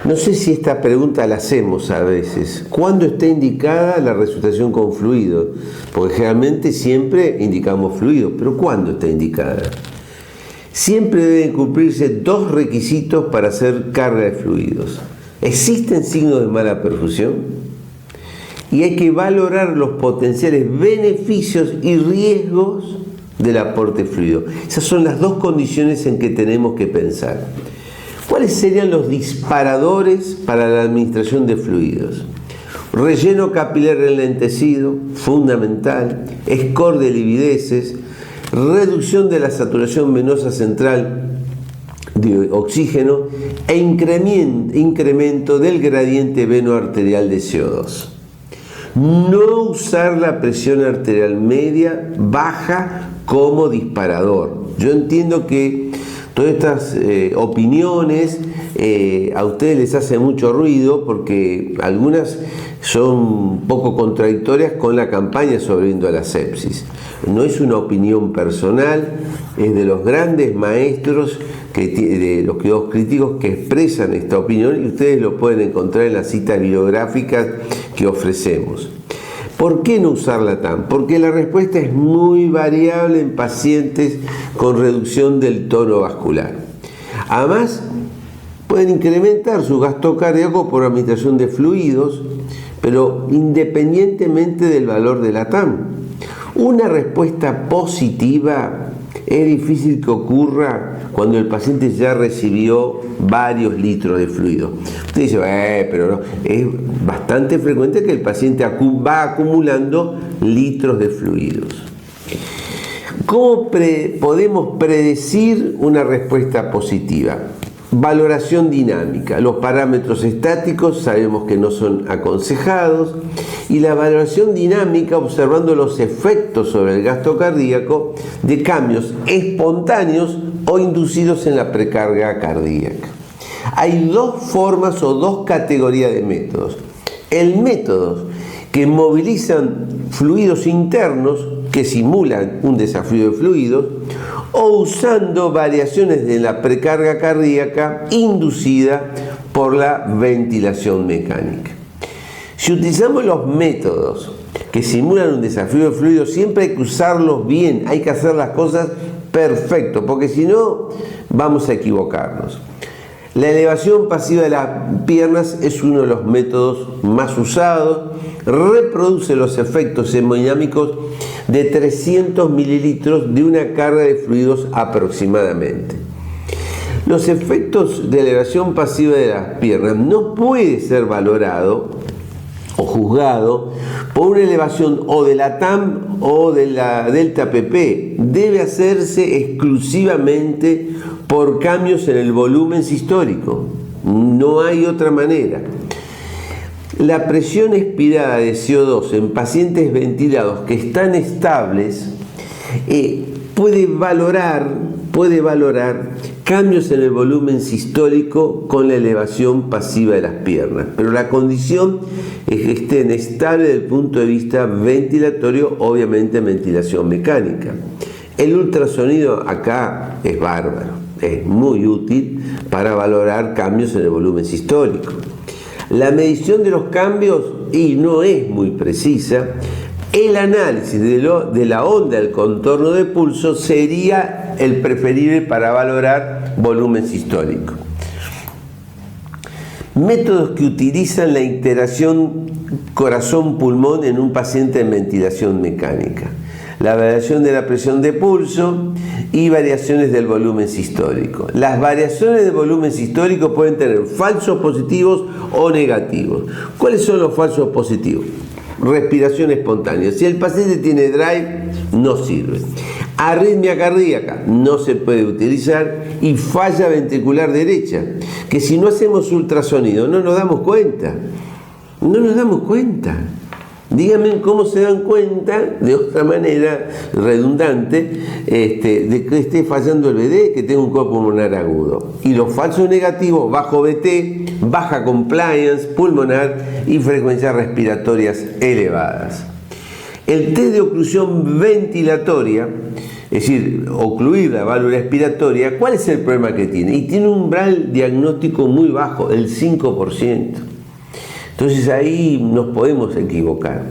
No sé si esta pregunta la hacemos a veces. ¿Cuándo está indicada la resucitación con fluido? Porque generalmente siempre indicamos fluido, pero ¿cuándo está indicada? Siempre deben cumplirse dos requisitos para hacer carga de fluidos. ¿Existen signos de mala perfusión? Y hay que valorar los potenciales beneficios y riesgos del aporte fluido. Esas son las dos condiciones en que tenemos que pensar. ¿Cuáles serían los disparadores para la administración de fluidos? Relleno capilar enlentecido, fundamental, score de livideces, reducción de la saturación venosa central de oxígeno e incremento del gradiente venoarterial de CO2. No usar la presión arterial media baja como disparador. Yo entiendo que todas estas opiniones a ustedes les hace mucho ruido porque algunas son poco contradictorias con la campaña sobreviviendo a la sepsis. No es una opinión personal, es de los grandes maestros, de los cuidados críticos que expresan esta opinión y ustedes lo pueden encontrar en las citas bibliográficas que ofrecemos. ¿Por qué no usar la TAM? Porque la respuesta es muy variable en pacientes con reducción del tono vascular. Además, pueden incrementar su gasto cardíaco por administración de fluidos, pero independientemente del valor de la TAM. Una respuesta positiva es difícil que ocurra cuando el paciente ya recibió varios litros de fluido. Usted dice, pero no, es bastante frecuente que el paciente va acumulando litros de fluidos. ¿Cómo podemos predecir una respuesta positiva? Valoración dinámica. Los parámetros estáticos sabemos que no son aconsejados y la valoración dinámica observando los efectos sobre el gasto cardíaco de cambios espontáneos o inducidos en la precarga cardíaca. Hay dos formas o dos categorías de métodos. El método que movilizan fluidos internos que simulan un desafío de fluidos o usando variaciones de la precarga cardíaca inducida por la ventilación mecánica. Si utilizamos los métodos que simulan un desafío de fluidos, siempre hay que usarlos bien, hay que hacer las cosas perfecto, porque si no vamos a equivocarnos. La elevación pasiva de las piernas es uno de los métodos más usados, reproduce los efectos hemodinámicos de 300 mililitros de una carga de fluidos aproximadamente. Los efectos de elevación pasiva de las piernas no puede ser valorado o juzgado por una elevación o de la TAM o de la delta PP. Debe hacerse exclusivamente por cambios en el volumen sistólico. No hay otra manera. La presión expirada de CO2 en pacientes ventilados que están estables puede valorar cambios en el volumen sistólico con la elevación pasiva de las piernas, pero la condición es que estén estables desde el punto de vista ventilatorio, obviamente ventilación mecánica. El ultrasonido acá es bárbaro, es muy útil para valorar cambios en el volumen sistólico. La medición de los cambios no es muy precisa. El análisis de la onda del contorno de pulso sería el preferible para valorar volumen sistólico. Métodos que utilizan la interacción corazón-pulmón en un paciente en ventilación mecánica. La variación de la presión de pulso y variaciones del volumen sistólico. Las variaciones del volumen sistólico pueden tener falsos positivos o negativos. ¿Cuáles son los falsos positivos? Respiración espontánea. Si el paciente tiene drive, no sirve. Arritmia cardíaca, no se puede utilizar. Y falla ventricular derecha, que si no hacemos ultrasonido no nos damos cuenta. No nos damos cuenta. Díganme cómo se dan cuenta, de otra manera redundante, de que esté fallando el BD, que tenga un copo pulmonar agudo. Y los falsos negativos, bajo BT, baja compliance pulmonar y frecuencias respiratorias elevadas. El test de oclusión ventilatoria es decir, ocluir la válvula expiratoria, ¿cuál es el problema que tiene? Y tiene un umbral diagnóstico muy bajo, el 5%. Entonces ahí nos podemos equivocar.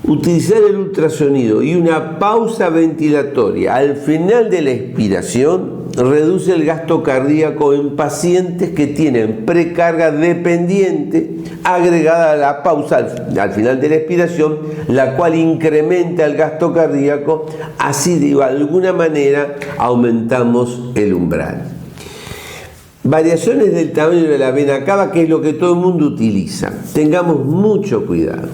Utilizar el ultrasonido y una pausa ventilatoria al final de la expiración reduce el gasto cardíaco en pacientes que tienen precarga dependiente agregada a la pausa al final de la expiración, la cual incrementa el gasto cardíaco. Así, de alguna manera, aumentamos el umbral. Variaciones del tamaño de la vena cava, que es lo que todo el mundo utiliza. Tengamos mucho cuidado.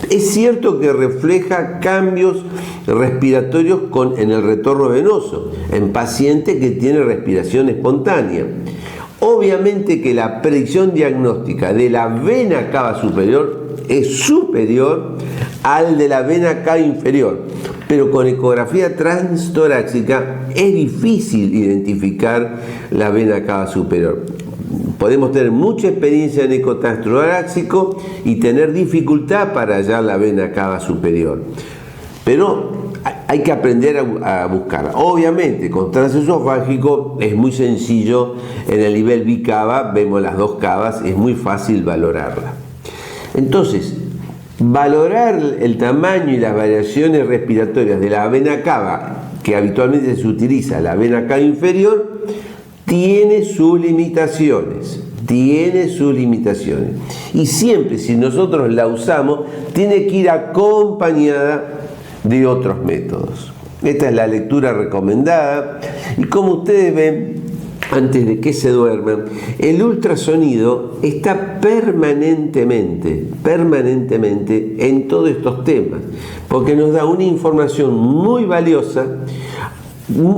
Es cierto que refleja cambios respiratorios en el retorno venoso, en pacientes que tienen respiración espontánea. Obviamente que la predicción diagnóstica de la vena cava superior es superior al de la vena cava inferior, pero con ecografía transtorácica es difícil identificar la vena cava superior. Podemos tener mucha experiencia en eco transtorácico y tener dificultad para hallar la vena cava superior, pero hay que aprender a buscar. Obviamente con transesofágico es muy sencillo, en el nivel bicava vemos las dos cavas, es muy fácil valorarla. Entonces, valorar el tamaño y las variaciones respiratorias de la vena cava, que habitualmente se utiliza, la vena cava inferior, tiene sus limitaciones. Y siempre, si nosotros la usamos, tiene que ir acompañada de otros métodos. Esta es la lectura recomendada. Y como ustedes ven, antes de que se duerman, el ultrasonido está permanentemente en todos estos temas, porque nos da una información muy valiosa,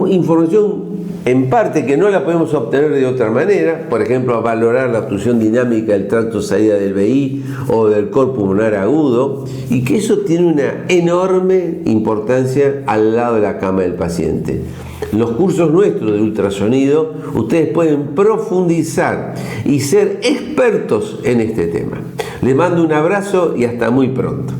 información en parte que no la podemos obtener de otra manera, por ejemplo, valorar la obstrucción dinámica del tracto salida del VI o del cor pulmonar agudo, y que eso tiene una enorme importancia al lado de la cama del paciente. Los cursos nuestros de ultrasonido, ustedes pueden profundizar y ser expertos en este tema. Les mando un abrazo y hasta muy pronto.